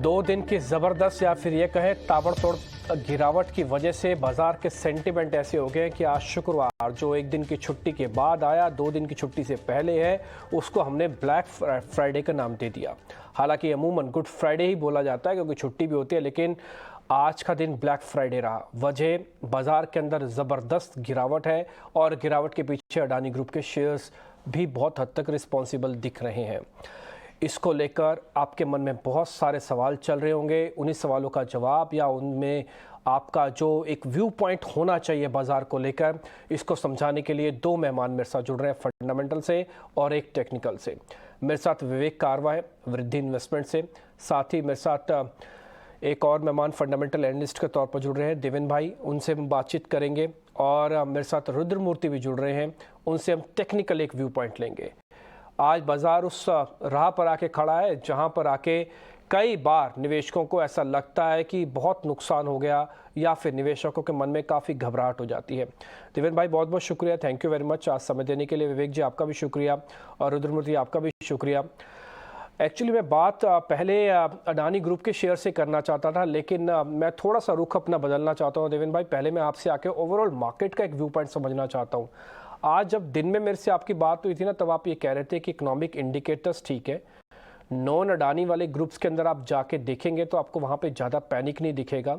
दो दिन की ज़बरदस्त या फिर ये कहें ताबड़तोड़ गिरावट की वजह से बाजार के सेंटीमेंट ऐसे हो गए कि आज शुक्रवार जो एक दिन की छुट्टी के बाद आया, 2 दिन की छुट्टी से पहले है, उसको हमने ब्लैक फ्राइडे का नाम दे दिया। हालांकि अमूमन गुड फ्राइडे ही बोला जाता है क्योंकि छुट्टी भी होती है, लेकिन आज का दिन ब्लैक फ्राइडे रहा। वजह बाजार के अंदर ज़बरदस्त गिरावट है और गिरावट के पीछे अडानी ग्रुप के शेयर्स भी बहुत हद तक रिस्पॉन्सिबल दिख रहे हैं। इसको लेकर आपके मन में बहुत सारे सवाल चल रहे होंगे। उन्हीं सवालों का जवाब या उनमें आपका जो एक व्यू पॉइंट होना चाहिए बाजार को लेकर, इसको समझाने के लिए दो मेहमान मेरे साथ जुड़ रहे हैं, फंडामेंटल से और एक टेक्निकल से। मेरे साथ विवेक कारवा है वृद्धि इन्वेस्टमेंट से, साथ ही मेरे साथ एक और मेहमान फंडामेंटल एनालिस्ट के तौर पर जुड़ रहे हैं देवेन भाई, उनसे हम बातचीत करेंगे। और मेरे साथ रुद्रमूर्ति भी जुड़ रहे हैं, उनसे हम टेक्निकल एक व्यू पॉइंट लेंगे। आज बाजार उस राह पर आके खड़ा है जहां पर आके कई बार निवेशकों को ऐसा लगता है कि बहुत नुकसान हो गया या फिर निवेशकों के मन में काफ़ी घबराहट हो जाती है। देवेन भाई बहुत बहुत शुक्रिया, थैंक यू वेरी मच आज समय देने के लिए। विवेक जी आपका भी शुक्रिया और रुद्रमूर्ति आपका भी शुक्रिया। एक्चुअली मैं बात पहले अडानी ग्रुप के शेयर से करना चाहता था, लेकिन मैं थोड़ा सा रुख अपना बदलना चाहता हूँ। देवेन भाई पहले मैं आपसे आके ओवरऑल मार्केट का एक व्यू पॉइंट समझना चाहता हूँ। आज जब दिन में मेरे से आपकी बात हुई थी ना, तब आप ये कह रहे थे कि इकोनॉमिक इंडिकेटर्स ठीक है, नॉन अडानी वाले ग्रुप्स के अंदर आप जाके देखेंगे तो आपको वहाँ पे ज़्यादा पैनिक नहीं दिखेगा।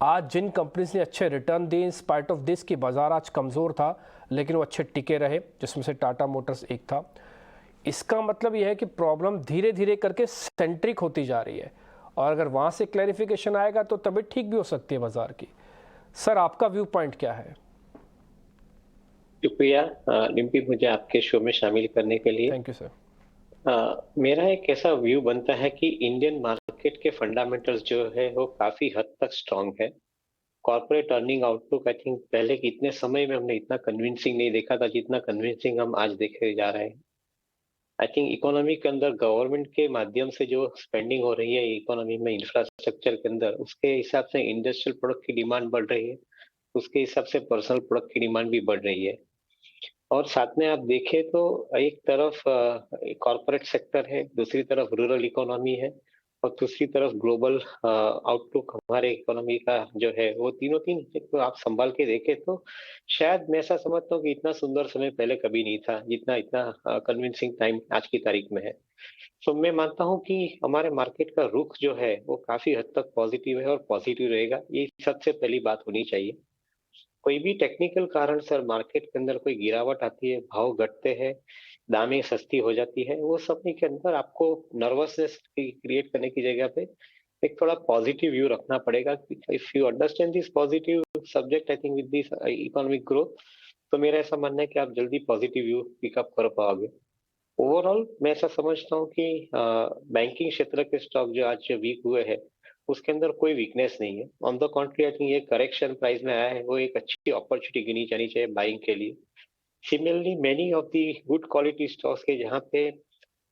आज जिन कंपनीज ने अच्छे रिटर्न दिए, इन स्पाइट ऑफ दिस कि बाजार आज कमज़ोर था लेकिन वो अच्छे टिके रहे, जिसमें से टाटा मोटर्स एक था। इसका मतलब यह है कि प्रॉब्लम धीरे धीरे करके सेंट्रिक होती जा रही है और अगर वहाँ से क्लैरिफिकेशन आएगा तो तभी ठीक भी हो सकती है बाजार की। सर आपका व्यू पॉइंट क्या है? शुक्रिया डिम्पी, मुझे आपके शो में शामिल करने के लिए। Thank you sir. मेरा एक ऐसा व्यू बनता है कि इंडियन मार्केट के फंडामेंटल्स जो है वो काफी हद तक स्ट्रांग है। Corporate earning outlook I think पहले के इतने समय में हमने इतना कन्विंसिंग नहीं देखा था जितना कन्विंसिंग हम आज देखे जा रहे हैं। आई थिंक इकोनॉमी के अंदर गवर्नमेंट के माध्यम से जो स्पेंडिंग हो रही है इकोनॉमी में इंफ्रास्ट्रक्चर के अंदर, उसके हिसाब से इंडस्ट्रियल प्रोडक्ट की डिमांड बढ़ रही है, उसके हिसाब से पर्सनल प्रोडक्ट की डिमांड भी बढ़ रही है। और साथ में आप देखें तो एक तरफ कॉर्पोरेट सेक्टर है, दूसरी तरफ रूरल इकोनॉमी है और दूसरी तरफ ग्लोबल आउटलुक हमारे इकोनॉमी का जो है वो तीनों तीन तो आप संभाल के देखें तो शायद मैं ऐसा समझता हूँ कि इतना सुंदर समय पहले कभी नहीं था जितना इतना कन्विंसिंग टाइम आज की तारीख में है। तो मैं मानता हूँ कि हमारे मार्केट का रुख जो है वो काफी हद तक पॉजिटिव है और पॉजिटिव रहेगा, ये सबसे पहली बात होनी चाहिए। कोई भी टेक्निकल कारण सर मार्केट के अंदर कोई गिरावट आती है, भाव घटते हैं, दामें सस्ती हो जाती है, वो सब के अंदर आपको नर्वसनेस क्रिएट करने की जगह पे एक थोड़ा पॉजिटिव व्यू रखना पड़ेगा। If you understand this positive subject I think with this economic growth, तो मेरा ऐसा मानना है कि आप जल्दी पॉजिटिव व्यू पिकअप कर पाओगे। ओवरऑल मैं ऐसा समझता हूँ कि बैंकिंग क्षेत्र के स्टॉक जो आज वीक हुए हैं उसके अंदर कोई वीकनेस नहीं है। ऑन द कॉन्ट्री आई थिंक ये करेक्शन प्राइस में आया है, वो एक अच्छी अपॉर्चुनिटी गिनी जानी चाहिए बाइंग के लिए। Similarly many of the good quality stocks के जहाँ पे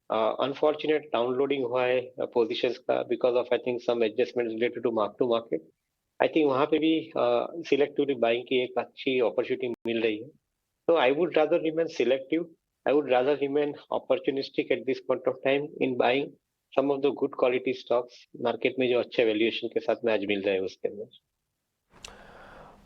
अनफॉर्चुनेट डाउनलोडिंग हुआ है पोजीशंस का because of I think some adjustment related to mark to market, I think वहाँ पे भी सिलेक्टिवली बाइंग की एक अच्छी अपॉर्चुनिटी मिल रही है। तो I would rather remain selective, I would rather remain opportunistic at this point of time in buying some of the good quality stocks market में जो अच्छे वैल्यूएशन के साथ में आज मिल रहे हैं उसके अंदर।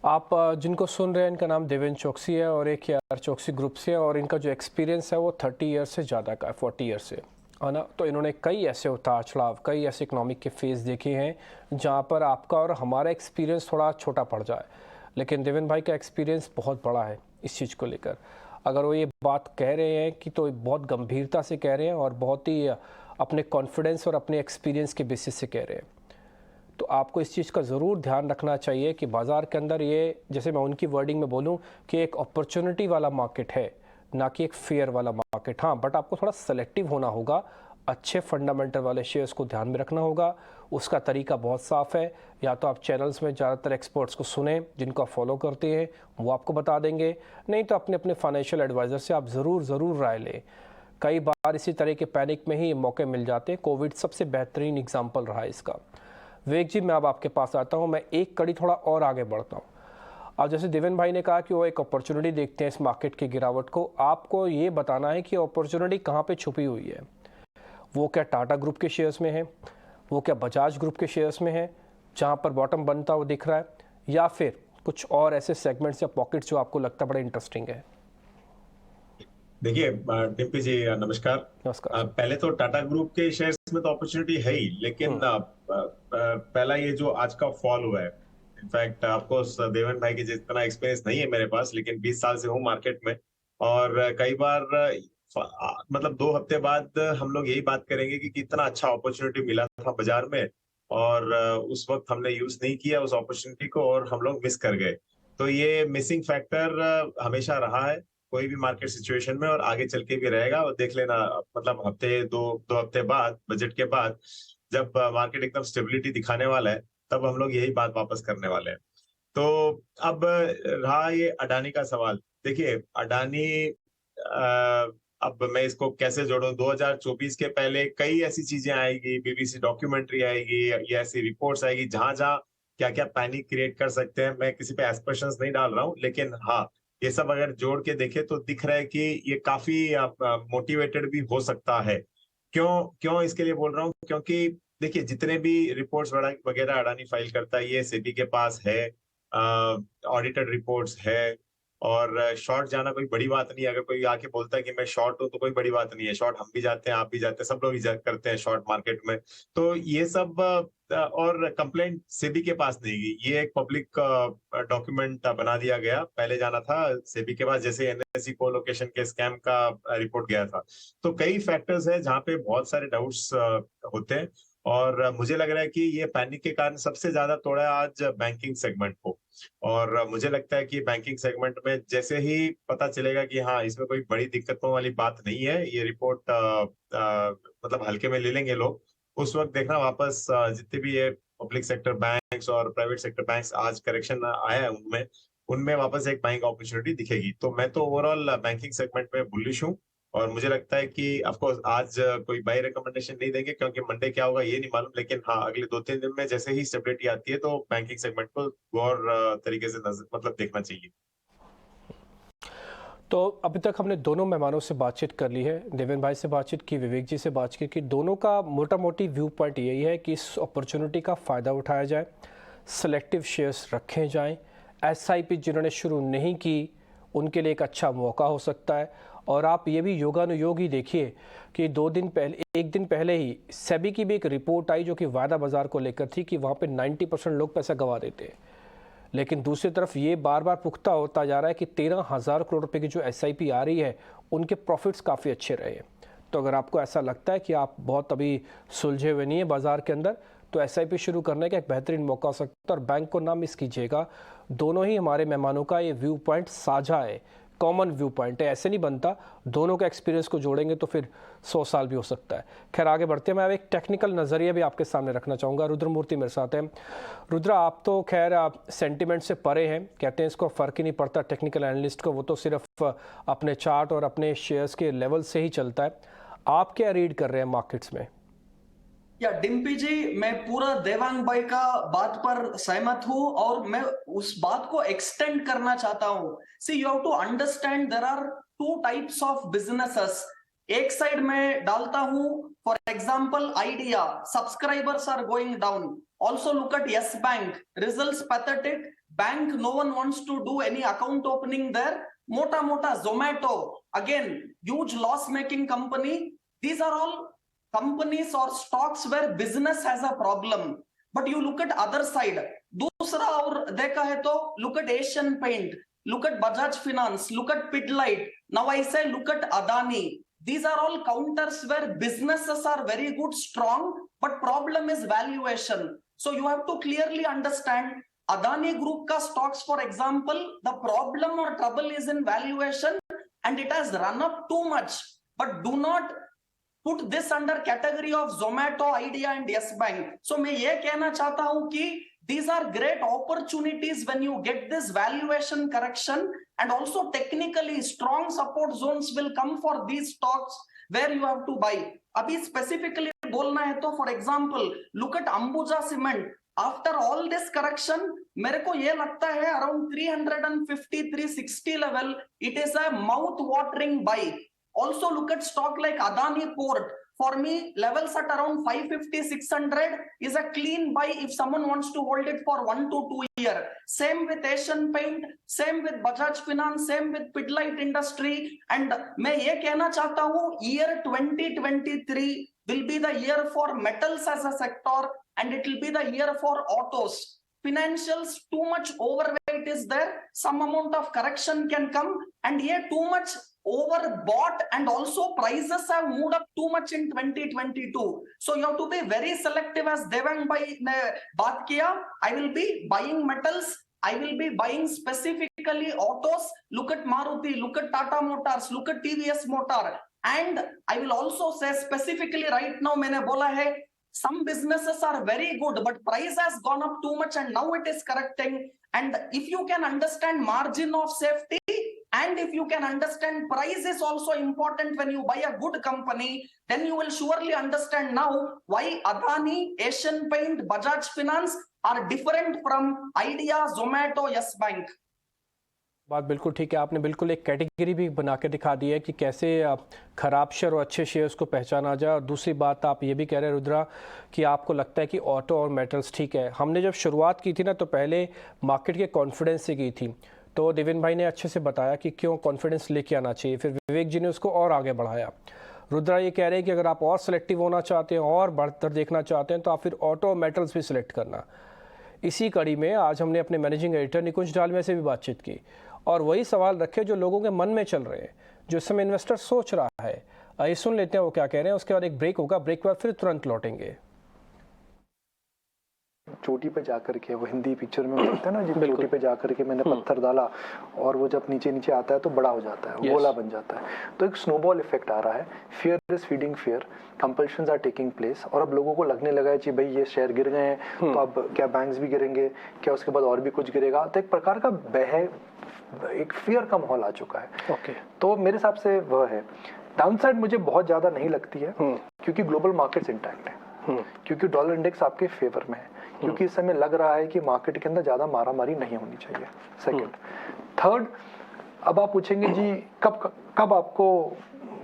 आप जिनको सुन रहे हैं इनका नाम देवेन चौकसी है और एक यार चौकसी ग्रुप से है और इनका जो एक्सपीरियंस है वो 30 ईयर से ज़्यादा का है, 40 ईयर से है ना। तो इन्होंने कई ऐसे उतार चढ़ाव, कई ऐसे इकोनॉमिक के फेज़ देखे हैं जहाँ पर आपका और हमारा एक्सपीरियंस थोड़ा छोटा पड़ जाए, लेकिन देवेन भाई का एक्सपीरियंस बहुत बड़ा है इस चीज़ को लेकर। अगर वो ये बात कह रहे हैं कि तो बहुत गंभीरता से कह रहे हैं और बहुत ही अपने कॉन्फिडेंस और अपने एक्सपीरियंस के बेसिस से कह रहे हैं, तो आपको इस चीज़ का ज़रूर ध्यान रखना चाहिए कि बाज़ार के अंदर ये, जैसे मैं उनकी वर्डिंग में बोलूँ कि एक अपॉर्चुनिटी वाला मार्केट है, ना कि एक फेयर वाला मार्केट। हाँ, बट आपको थोड़ा सेलेक्टिव होना होगा, अच्छे फंडामेंटल वाले शेयर्स को ध्यान में रखना होगा। उसका तरीका बहुत साफ़ है, या तो आप चैनल्स में ज़्यादातर एक्सपर्ट्स को सुने जिनको आप फॉलो करते हैं, वो आपको बता देंगे, नहीं तो अपने अपने फाइनेंशियल एडवाइज़र से आप ज़रूर राय लें। कई बार इसी तरह के पैनिक में ही मौके मिल जाते हैं, कोविड सबसे बेहतरीन एग्जाम्पल रहा है इसका। विवेक जी मैं अब आपके पास आता हूँ, मैं एक कड़ी थोड़ा और आगे बढ़ता हूँ। अब जैसे देवेन भाई ने कहा कि वो एक अपॉर्चुनिटी देखते हैं इस मार्केट की गिरावट को, आपको ये बताना है कि अपॉर्चुनिटी कहाँ पे छुपी हुई है। वो क्या टाटा ग्रुप के शेयर्स में है, वो क्या बजाज ग्रुप के शेयर्स में है जहां पर बॉटम बनता हुआ दिख रहा है, या फिर कुछ और ऐसे सेगमेंट्स या पॉकेट्स जो आपको लगता बड़ा इंटरेस्टिंग है? देखिए टिम्पी जी नमस्कार। नमस्कार सर। पहले तो टाटा ग्रुप के शेयर्स में तो अपॉर्चुनिटी है ही, लेकिन पहला ये जो आज का फॉल हुआ है, इनफैक्ट आपको देवन भाई के जितना एक्सपीरियंस नहीं है मेरे पास, लेकिन 20 साल से हूँ मार्केट में। और कई बार मतलब 2 हफ्ते बाद हम लोग यही बात करेंगे कि कितना अच्छा अपॉर्चुनिटी मिला था बाजार में, और उस वक्त हमने यूज नहीं किया उस अपॉर्चुनिटी को और हम लोग मिस कर गए। तो ये मिसिंग फैक्टर हमेशा रहा है कोई भी मार्केट सिचुएशन में, और आगे चल के भी रहेगा। और देख लेना, मतलब हफ्ते दो हफ्ते बाद, बजट के बाद, जब मार्केट एकदम स्टेबिलिटी दिखाने वाला है, तब हम लोग यही बात वापस करने वाले हैं। तो अब रहा ये अडानी का सवाल। देखिए अडानी, अब मैं इसको कैसे जोड़ूं? 2024 के पहले कई ऐसी चीजें आएगी, बीबीसी डॉक्यूमेंट्री आएगी, ये ऐसी रिपोर्ट्स आएगी जहां जहां क्या क्या पैनिक क्रिएट कर सकते हैं। मैं किसी पे एस्पर्शंस नहीं डाल रहा हूं, लेकिन हाँ, ये सब अगर जोड़ के देखे तो दिख रहा है कि ये काफी मोटिवेटेड भी हो सकता है। क्यों क्यों इसके लिए बोल रहा हूँ? क्योंकि देखिए जितने भी रिपोर्ट्स वगैरह अडानी फाइल करता है, ये सेबी के पास है, ऑडिटेड रिपोर्ट्स है। और शॉर्ट जाना कोई बड़ी बात नहीं है। अगर कोई आके बोलता है कि मैं शॉर्ट हूं तो कोई बड़ी बात नहीं है। शॉर्ट हम भी जाते हैं, आप भी जाते हैं, सब लोग ही करते हैं शॉर्ट मार्केट में। तो ये सब और कंप्लेंट सेबी के पास नहीं गई, ये एक पब्लिक डॉक्यूमेंट बना दिया गया। पहले जाना था सेबी के पास, जैसे एनएससी को लोकेशन के स्कैम का रिपोर्ट गया था। तो कई फैक्टर्स है जहाँ पे बहुत सारे डाउट्स होते हैं, और मुझे लग रहा है कि ये पैनिक के कारण सबसे ज्यादा तोड़ा है आज बैंकिंग सेगमेंट को। और मुझे लगता है कि बैंकिंग सेगमेंट में जैसे ही पता चलेगा कि हाँ इसमें कोई बड़ी दिक्कतों वाली बात नहीं है, ये रिपोर्ट मतलब हल्के में ले लेंगे लोग, उस वक्त देखना वापस जितने भी ये पब्लिक सेक्टर बैंक्स और प्राइवेट सेक्टर बैंक्स आज करेक्शन आया है उनमें उनमें वापस एक बाइंग अपॉर्चुनिटी दिखेगी। तो मैं तो ओवरऑल बैंकिंग सेगमेंट में बुलिश हूँ। और मुझे लगता है कि ऑफ कोर्स आज कोई बाई रिकमेंडेशन नहीं देंगे, क्योंकि मंडे क्या होगा ये नहीं मालूम, लेकिन हाँ अगले 2-3 दिन में जैसे ही स्टेबिलिटी आती है तो बैंकिंग सेगमेंट को गौर तरीके से मतलब देखना चाहिए। तो अभी तक हमने दोनों मेहमानों से बातचीत कर ली है, देवेन भाई से बातचीत की, विवेक जी से बातचीत की। दोनों का मोटा मोटी व्यू पॉइंट यही है कि इस अपॉर्चुनिटी का फ़ायदा उठाया जाए, सेलेक्टिव शेयर्स रखे जाएं, एसआईपी जिन्होंने शुरू नहीं की उनके लिए एक अच्छा मौका हो सकता है। और आप ये भी योगानुयोग ही देखिए कि 2 दिन पहले, 1 दिन पहले ही सेबी की भी एक रिपोर्ट आई जो कि वायदा बाजार को लेकर थी कि वहाँ पे 90% लोग पैसा गंवा देते हैं। लेकिन दूसरी तरफ ये बार बार पुख्ता होता जा रहा है कि 13,000 करोड़ रुपए की जो एसआईपी आ रही है उनके प्रॉफिट्स काफ़ी अच्छे रहे हैं। तो अगर आपको ऐसा लगता है कि आप बहुत अभी सुलझे हुए नहीं है बाजार के अंदर, तो एसआईपी शुरू करने का एक बेहतरीन मौका हो सकता है। और बैंक को ना मिस कीजिएगा, दोनों ही हमारे मेहमानों का ये व्यू पॉइंट साझा है, कॉमन व्यू पॉइंट है, ऐसे नहीं बनता। दोनों का एक्सपीरियंस को जोड़ेंगे तो फिर 100 साल भी हो सकता है। खैर आगे बढ़ते हैं, मैं अब एक टेक्निकल नज़रिया भी आपके सामने रखना चाहूँगा। रुद्रमूर्ति मेरे साथ हैं। रुद्रा, आप तो खैर आप सेंटिमेंट से परे हैं, कहते हैं इसको फ़र्क ही नहीं पड़ता टेक्निकल एनालिस्ट को, वो तो सिर्फ अपने चार्ट और अपने शेयर्स के लेवल से ही चलता है। आप क्या रीड कर रहे हैं मार्केट्स में? या डिम्पी जी, मैं पूरा देवांग भाई का बात पर सहमत हूं और मैं उस बात को एक्सटेंड करना चाहता हूं। See you have to understand there are 2 types of businesses. एक साइड में डालता हूं, for example Idea, subscribers are going down. Also look at Yes Bank, results pathetic, bank no one wants to do any account opening there. मोटा मोटा Zomato, again huge loss making company. These are all companies or stocks where business has a problem. But you look at other side, दूसरा और देखा है तो look at Asian Paint, look at Bajaj Finance, look at Pidilite. Now I say look at Adani. These are all counters where businesses are very good, strong, but problem is valuation. So you have to clearly understand Adani Group ka stocks, for example, the problem or trouble is in valuation and it has run up too much. But do not put this under category of Zomato, Idea and Yes Bank. So मैं ये कहना चाहता हूं कि these are great opportunities when you get this valuation correction, and also technically strong support zones will come for these stocks where you have to buy. अभी specifically बोलना है तो for example look at Ambuja Cement. After all this correction, मेरे को ये लगता है around 350-360 level, it is a mouth watering buy. Also look at stock like Adani Port. For me, levels at around 550, 600 is a clean buy if someone wants to hold it for 1 to 2 years. Same with Asian Paint, same with Bajaj Finance, same with Pidilite Industry. And मैं ये कहना चाहता हूँ, year 2023 will be the year for metals as a sector, and it will be the year for autos. Financials, too much overweight is there, some amount of correction can come, and here too much overbought, and also prices have moved up too much in 2022. So you have to be very selective, as Devang bhai ne baat kiya. I will be buying metals, I will be buying specifically autos. Look at Maruti, look at Tata Motors, look at TVS Motor. And I will also say specifically right now, मैंने बोला है, some businesses are very good, but price has gone up too much and now it is correcting. And if you can understand margin of safety, and if you can understand price is also important when you buy a good company, then you will surely understand now why Adani, Asian Paint, Bajaj Finance are different from Idea, Zomato, Yes Bank. बात बिल्कुल ठीक है, आपने बिल्कुल एक category भी बना के दिखा दी है कि कैसे खराब शेयर और अच्छे शेयर्स को पहचाना जाए। और दूसरी बात आप ये भी कह रहे हैं रुद्रा कि आपको लगता है कि ऑटो और मेटल्स ठीक है। हमने जब शुरुआत की थी ना, तो पहले मार्केट के कॉन्फिडेंस से की थी, तो देवेन भाई ने अच्छे से बताया कि क्यों कॉन्फिडेंस लेके आना चाहिए, फिर विवेक जी ने उसको और आगे बढ़ाया। रुद्रा ये कह रहे हैं कि अगर आप और सिलेक्टिव होना चाहते हैं और बढ़कर देखना चाहते हैं तो आप फिर ऑटो और मेटल्स भी सिलेक्ट करना। इसी कड़ी में आज हमने अपने मैनेजिंग एडिटर निकुंज डालमिया से भी बातचीत की और वही सवाल रखे जो लोगों के मन में चल रहे हैं, जो इस समय इन्वेस्टर सोच रहा है। आइए सुन लेते हैं वो क्या कह रहे हैं, उसके बाद एक ब्रेक होगा, ब्रेक के बाद फिर तुरंत लौटेंगे। चोटी पे जाकर के, वो हिंदी पिक्चर में बोलते हैं ना, जब चोटी पे जाकर के मैंने पत्थर डाला और वो जब नीचे नीचे आता है तो बड़ा हो जाता है, गोला बन जाता है। तो एक स्नोबॉल इफेक्ट आ रहा है, fear is feeding fear, compulsions are taking place, और अब लोगों को लगने लगा है कि भाई ये शेयर गिर गए हैं तो अब क्या बैंक्स भी गिरेंगे क्या, उसके बाद और भी कुछ गिरेगा। तो एक प्रकार का एक फियर का माहौल आ चुका है। तो मेरे हिसाब से वह है। डाउनसाइड मुझे बहुत ज्यादा नहीं लगती है क्योंकि ग्लोबल मार्केट्स इंटैक्ट है, क्योंकि डॉलर इंडेक्स आपके फेवर में है, क्योंकि इस समय लग रहा है कि मार्केट के अंदर ज्यादा मारामारी नहीं होनी चाहिए। सेकंड, थर्ड, अब आप पूछेंगे जी कब आपको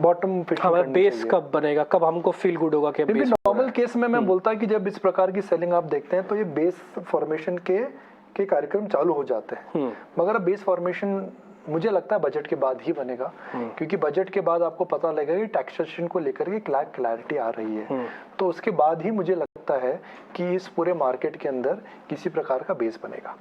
बॉटम बेस कब बनेगा, कब हमको फील गुड होगा कि बेस। नॉर्मल केस में मैं बोलता है कि जब इस प्रकार की सेलिंग आप देखते हैं तो ये बेस फॉर्मेशन के कार्यक्रम चालू हो जाते हैं। मगर अब बेस फॉर्मेशन मुझे लगता है बजट के बाद ही बनेगा, क्योंकि बजट के बाद आपको पता लगेगा कि टैक्सेशन को लेकर के क्लैरिटी आ रही है। तो उसके बाद ही मुझे लगता है कि इस पूरे मार्केट के अंदर किसी प्रकार का बेस बनेगा।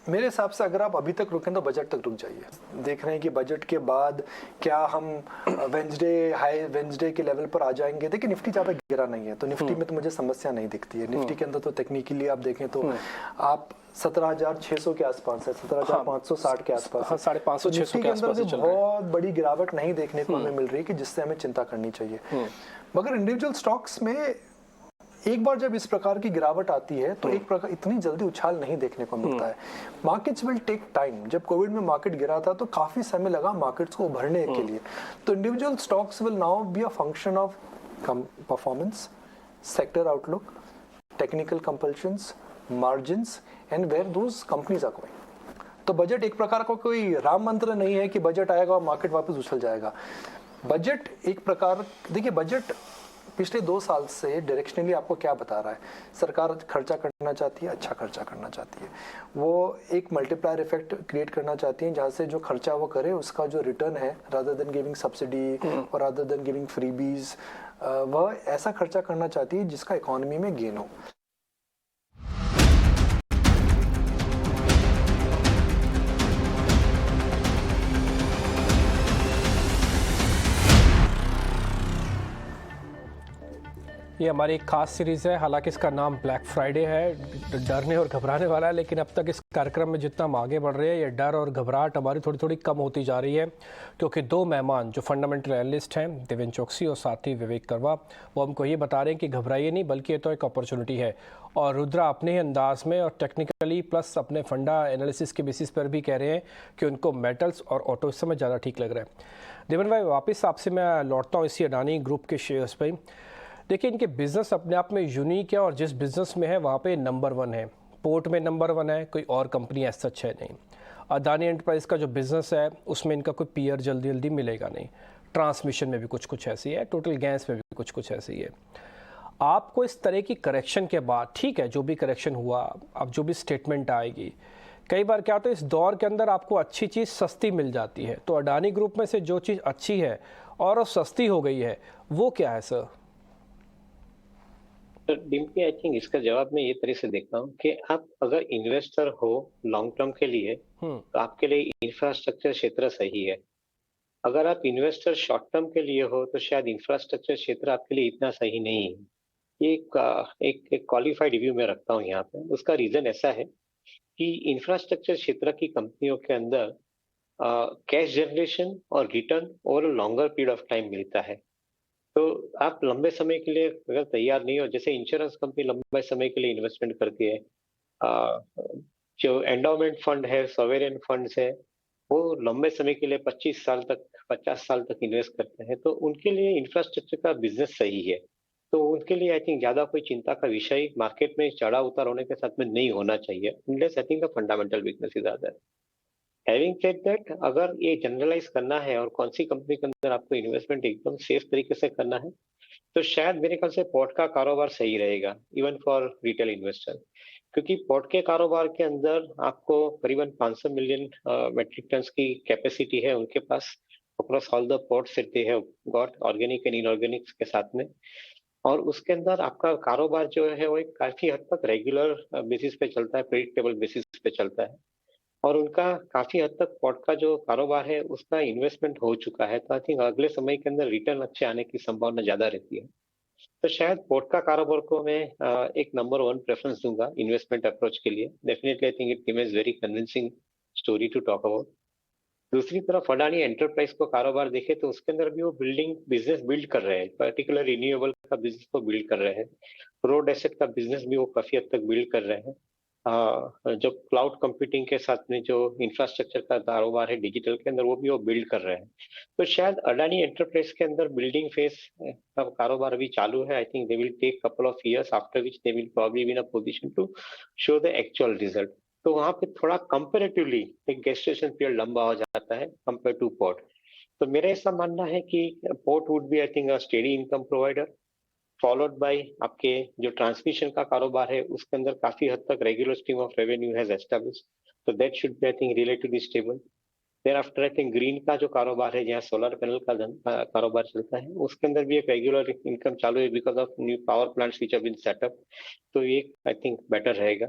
मेरे हिसाब से अगर आप अभी तक रुकें तो बजट तक रुक जाइए। देख रहे हैं कि बजट के बाद क्या हम वेंसडे के लेवल पर आ जाएंगे। देखिए निफ्टी ज्यादा गिरा नहीं है, तो निफ्टी में तो मुझे समस्या नहीं दिखती है। निफ्टी के अंदर तो टेक्निकली आप देखें तो आप 17,600 के आसपास है, 17,560 के आसपास, 550-600 के आसपास चल रहा है। बहुत बड़ी गिरावट नहीं देखने को हमें मिल रही है कि जिससे हमें चिंता करनी चाहिए। मगर इंडिविजुअल स्टॉक्स में एक बार जब इस प्रकार की गिरावट आती है तो एक प्रकार इतनी जल्दी उछाल नहीं देखने को मिलता है। Markets will take time. जब कोविड में मार्केट गिरा था तो काफी समय लगा मार्केट्स को उभरने के लिए। तो individual stocks will now be a function of performance, sector outlook, technical compulsions, margins and where those companies are going. तो बजट एक प्रकार का कोई राम मंत्र नहीं है कि बजट आएगा और मार्केट वापस उछल जाएगा। बजट एक प्रकार, देखिए बजट पिछले 2 साल से डायरेक्शनली आपको क्या बता रहा है। सरकार खर्चा करना चाहती है, अच्छा खर्चा करना चाहती है, वो एक मल्टीप्लायर इफेक्ट क्रिएट करना चाहती है जहाँ से जो खर्चा वो करे उसका जो रिटर्न है, रादर देन गिविंग सब्सिडी और रादर देन गिविंग फ्रीबीज, वह ऐसा खर्चा करना चाहती है जिसका इकोनॉमी में गेन हो। ये हमारी एक खास सीरीज़ है, हालांकि इसका नाम ब्लैक फ्राइडे है, डरने और घबराने वाला है, लेकिन अब तक इस कार्यक्रम में जितना हम आगे बढ़ रहे हैं ये डर और घबराहट हमारी थोड़ी थोड़ी कम होती जा रही है, क्योंकि 2 मेहमान जो फंडामेंटल एनालिस्ट हैं, देवेन चौकसी और साथ ही विवेक करवा, वो हमको ये बता रहे हैं कि घबराइए नहीं, बल्कि ये तो एक अपॉर्चुनिटी है। और रुद्रा अपने ही अंदाज में और टेक्निकली प्लस अपने फंडा एनालिसिस के बेसिस पर भी कह रहे हैं कि उनको मेटल्स और ऑटो इस समय ज़्यादा ठीक लग रहा है। देवेन भाई, वापस आपसे मैं लौटता हूँ इसी अडानी ग्रुप के शेयर्स पर। देखिए इनके बिज़नेस अपने आप में यूनिक है और जिस बिज़नेस में है वहाँ पे नंबर 1 है, पोर्ट में नंबर 1 है, कोई और कंपनी ऐसा सच है नहीं। अदानी एंटरप्राइज का जो बिज़नेस है उसमें इनका कोई पीयर जल्दी मिलेगा नहीं। ट्रांसमिशन में भी कुछ कुछ ऐसी है, टोटल गैस में भी कुछ कुछ ऐसी है। आपको इस तरह की करेक्शन के बाद, ठीक है जो भी करेक्शन हुआ, अब जो भी स्टेटमेंट आएगी, कई बार क्या होता है इस दौर के अंदर आपको अच्छी चीज़ सस्ती मिल जाती है, तो अडानी ग्रुप में से जो चीज़ अच्छी है और वो सस्ती हो गई है वो क्या है सर? तो डिम्पी, आई थिंक इसका जवाब मैं ये तरह से देखता हूँ कि आप अगर इन्वेस्टर हो लॉन्ग टर्म के लिए तो आपके लिए इंफ्रास्ट्रक्चर क्षेत्र सही है। अगर आप इन्वेस्टर शॉर्ट टर्म के लिए हो तो शायद इंफ्रास्ट्रक्चर क्षेत्र आपके लिए इतना सही नहीं है। ये एक क्वालिफाइड रिव्यू में रखता हूँ यहाँ पे। उसका रीजन ऐसा है कि इंफ्रास्ट्रक्चर क्षेत्र की कंपनियों के अंदर कैश जनरेशन और return over longer period of time मिलता है। तो आप लंबे समय के लिए अगर तैयार नहीं हो, जैसे इंश्योरेंस कंपनी लंबे समय के लिए इन्वेस्टमेंट करती है, जो एंडोमेंट फंड है, सॉवरेन फंड्स है, वो लंबे समय के लिए 25 साल तक 50 साल तक इन्वेस्ट करते हैं, तो उनके लिए इंफ्रास्ट्रक्चर का बिजनेस सही है। तो उनके लिए आई थिंक ज्यादा कोई चिंता का विषय मार्केट में चढ़ाव उतार होने के साथ में नहीं होना चाहिए, unless I think the fundamental weakness is other. Having said that, अगर ये जनरलाइज करना है और कौन सी कंपनी के अंदर आपको इन्वेस्टमेंट एकदम सेफ तरीके से करना है, तो शायद मेरे ख्याल से पोर्ट का कारोबार सही रहेगा इवन फॉर रिटेल इन्वेस्टर, क्योंकि पोर्ट के कारोबार के अंदर आपको करीबन 500 मिलियन मेट्रिक टन की कैपेसिटी है उनके पास across all the ports they have got, organic and inorganic के साथ में। और उसके अंदर आपका कारोबार जो है वो एक काफी हद तक रेगुलर बेसिस पे चलता है, प्रेडिक्टेबल बेसिस पे चलता है, और उनका काफी हद तक पोर्ट का जो कारोबार है उसका इन्वेस्टमेंट हो चुका है। तो आई थिंक अगले समय के अंदर रिटर्न अच्छे आने की संभावना ज्यादा रहती है। तो शायद पोर्ट का कारोबार को मैं एक नंबर 1 प्रेफरेंस दूंगा इन्वेस्टमेंट अप्रोच के लिए। Definitely I think it remains very convincing story to talk about. दूसरी तरफ अडानी एंटरप्राइज को कारोबार देखे तो उसके अंदर भी वो बिजनेस बिल्ड कर रहे हैं, पर्टिकुलर रिन्यूएबल का बिजनेस को बिल्ड कर रहे हैं, रोड एसेट का बिजनेस भी वो काफी हद तक बिल्ड कर रहे हैं। जो क्लाउड कंप्यूटिंग के साथ में जो इंफ्रास्ट्रक्चर का कारोबार है डिजिटल के अंदर, वो भी वो बिल्ड कर रहे हैं। तो शायद अडानी एंटरप्राइज के अंदर बिल्डिंग फेज का कारोबार अभी चालू है। I think they will take couple of years after which they will probably be in a position to show the actual result. तो वहां पे थोड़ा कंपेरेटिवली एक गेस्टेशन पीरियड लंबा हो जाता है कंपेयर टू पोर्ट। तो मेरा ऐसा मानना है कि port would be I think a steady income provider, followed by आपके जो ट्रांसमिशन का कारोबार है उसके अंदर काफी हद तक regular stream of revenue has established, तो that should be I think relatively stable. Thereafter I think green का जो कारोबार है, जहाँ सोलर पैनल का कारोबार चलता है, उसके अंदर भी एक रेगुलर इनकम चालू है because of new power plants which have been set up, तो ये आई थिंक बेटर रहेगा।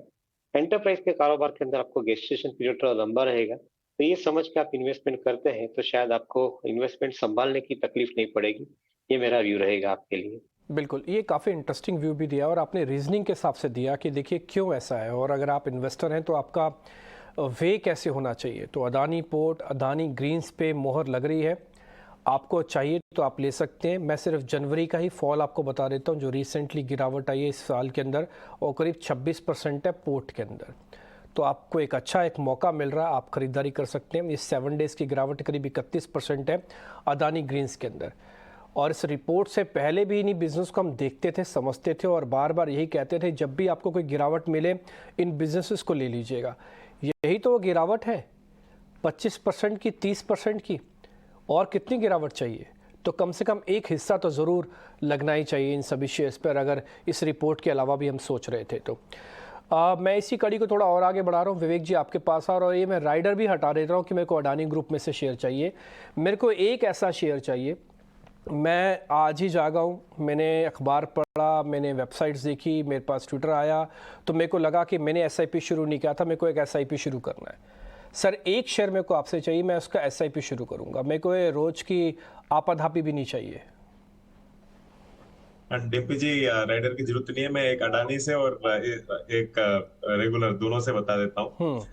एंटरप्राइज के कारोबार के अंदर आपको गेस्टेशन पीरियड थोड़ा लंबा रहेगा, तो ये समझ के आप इन्वेस्टमेंट करते हैं तो शायद आपको इन्वेस्टमेंट संभालने की तकलीफ नहीं पड़ेगी। ये मेरा व्यू रहेगा आपके लिए। बिल्कुल, ये काफ़ी इंटरेस्टिंग व्यू भी दिया और आपने रीजनिंग के हिसाब से दिया कि देखिए क्यों ऐसा है, और अगर आप इन्वेस्टर हैं तो आपका वे कैसे होना चाहिए। तो अडानी पोर्ट, अडानी ग्रीन्स पे मोहर लग रही है, आपको चाहिए तो आप ले सकते हैं। मैं सिर्फ जनवरी का ही फॉल आपको बता देता हूँ, जो रिसेंटली गिरावट आई है इस साल के अंदर, और करीब 26% है पोर्ट के अंदर। तो आपको एक अच्छा एक मौका मिल रहा है, आप खरीदारी कर सकते हैं। इस 7 डेज़ की गिरावट करीब 31% है अडानी ग्रीन्स के अंदर। और इस रिपोर्ट से पहले भी इन्हीं बिजनेस को हम देखते थे, समझते थे और बार बार यही कहते थे जब भी आपको कोई गिरावट मिले इन बिजनेसेस को ले लीजिएगा। यही तो वो गिरावट है 25% की, 30% की, और कितनी गिरावट चाहिए। तो कम से कम एक हिस्सा तो ज़रूर लगना ही चाहिए इन सभी शेयर्स पर, अगर इस रिपोर्ट के अलावा भी हम सोच रहे थे तो। मैं इसी कड़ी को थोड़ा और आगे बढ़ा रहा हूँ। विवेक जी आपके पास आ, और ये मैं राइडर भी हटा देता हूँ कि मेरे को अडानी ग्रुप में से शेयर चाहिए। मेरे को एक ऐसा शेयर चाहिए, मैं आज ही जागा हूँ, मैंने अखबार पढ़ा, मैंने वेबसाइट्स देखी, मेरे पास ट्विटर आया, तो मेरे को लगा कि मैंने SIP शुरू नहीं किया था, मेरे को एक SIP शुरू करना है। सर एक शेयर मेरे को आपसे चाहिए, मैं उसका SIP शुरू करूँगा, मेरे को ये रोज की आपाधापी भी नहीं चाहिए। डिम्पी जी, राइडर की जरूरत नहीं है। मैं एक अडानी से और एक रेगुलर दोनों से बता देता हूँ।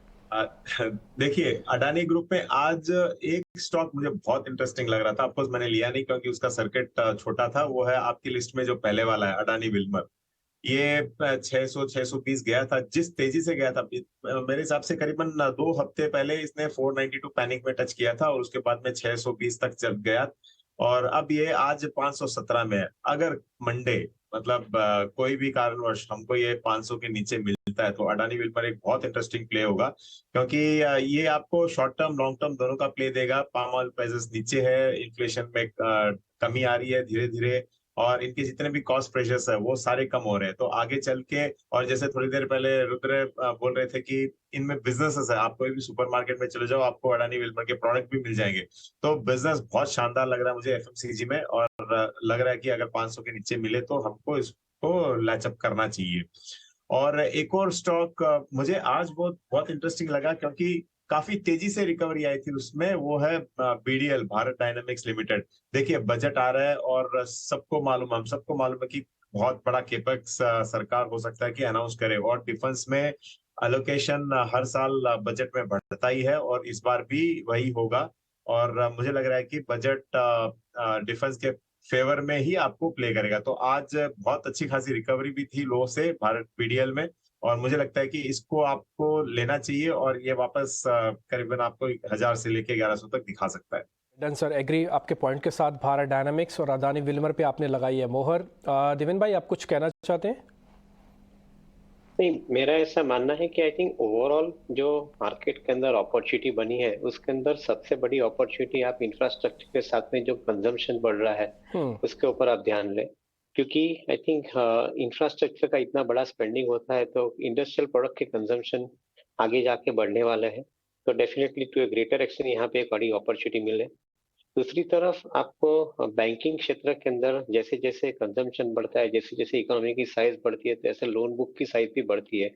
देखिए, अडानी ग्रुप में आज एक स्टॉक मुझे बहुत इंटरेस्टिंग लग रहा था। ऑफकोर्स मैंने लिया नहीं क्योंकि उसका सर्किट छोटा था। वो है आपकी लिस्ट में जो पहले वाला है, अडानी विल्मर। ये 600-620 गया था, जिस तेजी से गया था मेरे हिसाब से करीबन 2 हफ्ते पहले इसने 492 पैनिक में टच किया था और उसके बाद में 620 तक चल गया, और अब ये आज 517 में है। अगर मंडे मतलब कोई भी कारणवश हमको ये 500 के नीचे मिलता है तो अडानी विल्मर एक बहुत इंटरेस्टिंग प्ले होगा, क्योंकि ये आपको शॉर्ट टर्म लॉन्ग टर्म दोनों का प्ले देगा। पाम ऑयल प्राइसेस नीचे है, इन्फ्लेशन में कमी आ रही है धीरे धीरे, और इनके जितने भी कॉस्ट प्रेशर्स है वो सारे कम हो रहे हैं। तो आगे चल के, और जैसे थोड़ी देर पहले रुद्र बोल रहे थे कि इनमें बिजनेसेस है, आप कोई भी सुपरमार्केट में चले जाओ आपको अडानी विल्मर के प्रोडक्ट भी मिल जाएंगे। तो बिजनेस बहुत शानदार लग रहा है मुझे एफएमसीजी में, और लग रहा है कि अगर 500 के नीचे मिले तो हमको इसको लैचअप करना चाहिए। और एक और स्टॉक मुझे आज बहुत बहुत इंटरेस्टिंग लगा, क्योंकि काफी तेजी से रिकवरी आई थी उसमें, वो है बीडीएल, भारत डायनामिक्स लिमिटेड। देखिए बजट आ रहा है और सबको मालूम, हम सबको मालूम है कि बहुत बड़ा केपेक्स सरकार हो सकता है कि अनाउंस करे, और डिफेंस में अलोकेशन हर साल बजट में बढ़ता ही है और इस बार भी वही होगा। और मुझे लग रहा है कि बजट डिफेंस के फेवर में ही आपको प्ले करेगा। तो आज बहुत अच्छी खासी रिकवरी भी थी लो से भारत बीडीएल में, और मुझे लगता है कि इसको आपको लेना चाहिए और ये वापस करीबन आपको 1000 से लेके 1100 तक दिखा सकता है। डन सर, एग्री आपके पॉइंट के साथ। भारत डायनामिक्स और अडानी विल्मर पे आपने लगाई है मोहर। देवेन भाई, आप कुछ कहना चाहते हैं? नहीं, मेरा ऐसा मानना है कि आई थिंक ओवरऑल जो मार्केट के अंदर अपॉर्चुनिटी बनी है उसके अंदर सबसे बड़ी अपॉर्चुनिटी आप इंफ्रास्ट्रक्चर के साथ में जो कंजम्पशन बढ़ रहा है उसके ऊपर आप ध्यान लें, क्योंकि आई थिंक इंफ्रास्ट्रक्चर का इतना बड़ा स्पेंडिंग होता है तो इंडस्ट्रियल प्रोडक्ट के कंजम्पशन आगे जाके बढ़ने वाले हैं। तो definitely to a greater extent यहाँ पे एक बड़ी अपॉर्चुनिटी मिले। दूसरी तरफ आपको बैंकिंग क्षेत्र के अंदर जैसे जैसे कंजम्पशन बढ़ता है, जैसे जैसे इकोनॉमी की साइज बढ़ती है, जैसे लोन बुक की साइज भी बढ़ती है।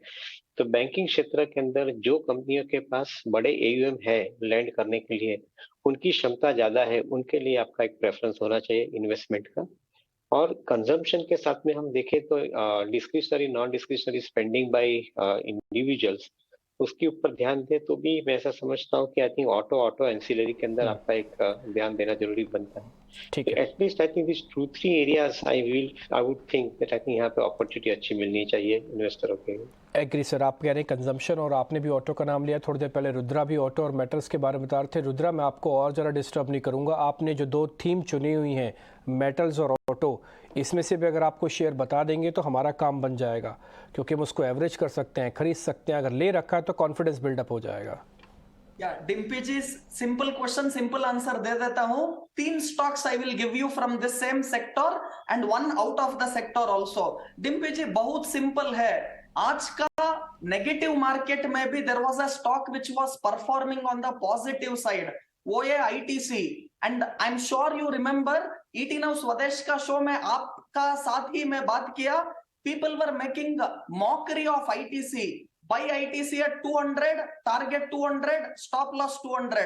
तो बैंकिंग क्षेत्र के अंदर जो कंपनियों के पास बड़े एयूएम है लैंड करने के लिए, उनकी क्षमता ज्यादा है, उनके लिए आपका एक प्रेफरेंस होना चाहिए इन्वेस्टमेंट का। और कंजम्पशन के साथ में हम देखें तो discretionary non discretionary spending bye individuals, उसके ऊपर ध्यान दे तो भी मैं ऐसा समझता हूँ कि आई थिंक ऑटो एंसिलरी के अंदर आपका एक ध्यान देना जरूरी बनता है। ठीक है। At least I think this 2-3 areas I would think that I think यहाँ पे अपॉर्चुनिटी अच्छी मिलनी चाहिए इन्वेस्टरों के लिए। एग्री सर, आप कह रहे हैं कंजम्पशन, और आपने भी ऑटो का नाम लिया। थोड़ी देर पहले रुद्रा भी ऑटो और मेटल्स के बारे में बता रहे थे। रुद्रा, मैं आपको और ज़रा डिस्टर्ब नहीं करूंगा। आपने जो 2 थीम चुनी हुई हैं, मेटल्स और ऑटो, इसमें से भी अगर आपको शेयर बता देंगे तो हमारा काम बन जाएगा, क्योंकि हम उसको एवरेज कर सकते हैं, खरीद सकते हैं। अगर ले रखा है तो कॉन्फिडेंस बिल्डअप हो जाएगा। Dimpy ji, simple question simple answer दे देता हूं। 3 stocks I will give you from this same sector and 1 out of the sector also. Dimpy ji, बहुत सिंपल है। आज का नेगेटिव मार्केट में भी there was a stock which was performing on the positive side, वो है ITC. And I am sure you remember ET Now Swadesh का show में आपका साथ ही मैं बात किया। People were making mockery of ITC. Buy ITC at 200, target 200, stop loss 200.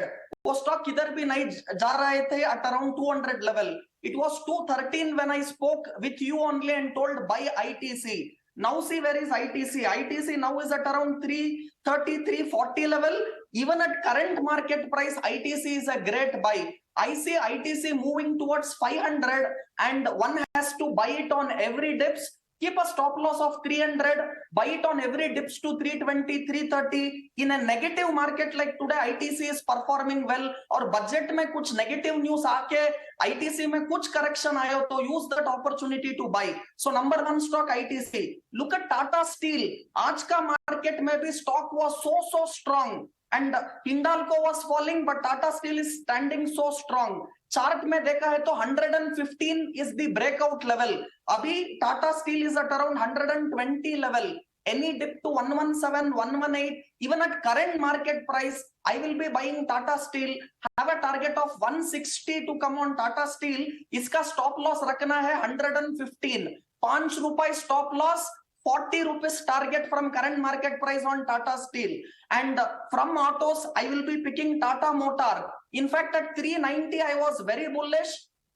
वो स्टॉक किधर भी नहीं जा रहे थे at around 200 level. It was 213 when I spoke with you only and told buy ITC. Now see where is ITC? ITC now is at around 330, 340 level. Even at current market price, ITC is a great buy. I see ITC moving towards 500 and one has to buy it on every dips. Keep a stop loss of 300, buy it on every dips to 320, 330. In a negative market like today, ITC is performing well. और budget में कुछ negative news आके ITC में कुछ correction आया तो use that opportunity to buy. So number 1 stock ITC। Look at Tata steel. आज का मार्केट में भी stock was so strong and Hindalco was falling, but Tata Steel is standing so strong. Chart में देखा है तो 115 is the breakout level. अभी Tata steel is at around 120 level. Any dip to 117, 118, even at current market price, I will be buying Tata Steel. Have a target of 160 to come on Tata Steel. इसका stop loss रखना है 115. ₹5 stop loss. 40 rupees target from current market price on Tata Steel. And from autos, I will be picking Tata Motor. In fact, at 390, I was very bullish.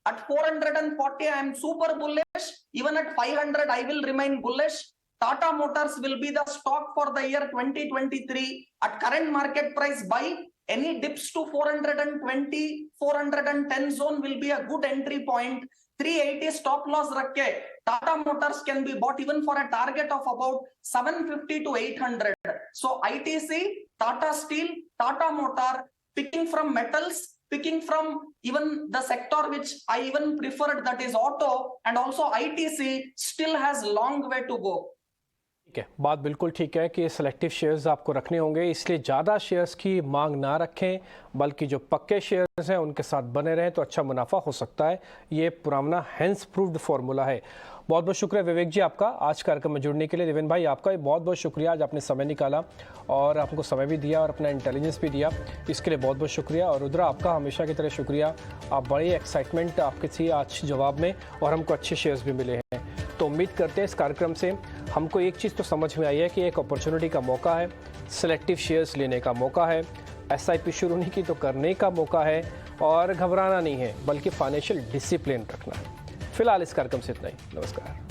At 440, I am super bullish. Even at 500, I will remain bullish. Tata Motors will be the stock for the year 2023. At current market price, buy. Any dips to 420, 410 zone will be a good entry point. 380 stop loss रख के Tata Motors can be bought even for a target of about 750 to 800. So ITC, Tata Steel, Tata Motor, picking from metals, picking from even the sector which I even preferred, that is auto, and also ITC still has long way to go. ठीक है, बात बिल्कुल ठीक है कि selective shares आपको रखने होंगे, इसलिए ज़्यादा शेयर्स की मांग ना रखें, बल्कि जो पक्के शेयर्स हैं उनके साथ बने रहें तो अच्छा मुनाफा हो सकता है। ये पुराना हैंस प्रूव्ड फार्मूला है। बहुत बहुत शुक्रिया विवेक जी आपका आज कार्यक्रम में जुड़ने के लिए। देवेन भाई आपका भी बहुत बहुत शुक्रिया, आज आपने समय निकाला और आपको समय भी दिया और अपना इंटेलिजेंस भी दिया, इसके लिए बहुत बहुत शुक्रिया। और रुद्रा आपका हमेशा की तरह शुक्रिया, आप बड़ी एक्साइटमेंट आपकी थी आज जवाब में और हमको अच्छे शेयर्स भी मिले हैं। तो उम्मीद करते हैं इस कार्यक्रम से हमको एक चीज़ तो समझ में आई है कि एक अपॉर्चुनिटी का मौका है, सिलेक्टिव शेयर्स लेने का मौका है, SIP शुरू नहीं की तो करने का मौका है और घबराना नहीं है, बल्कि फाइनेंशियल डिसिप्लिन रखना है। फिलहाल इस कार्यक्रम से इतना ही। नमस्कार।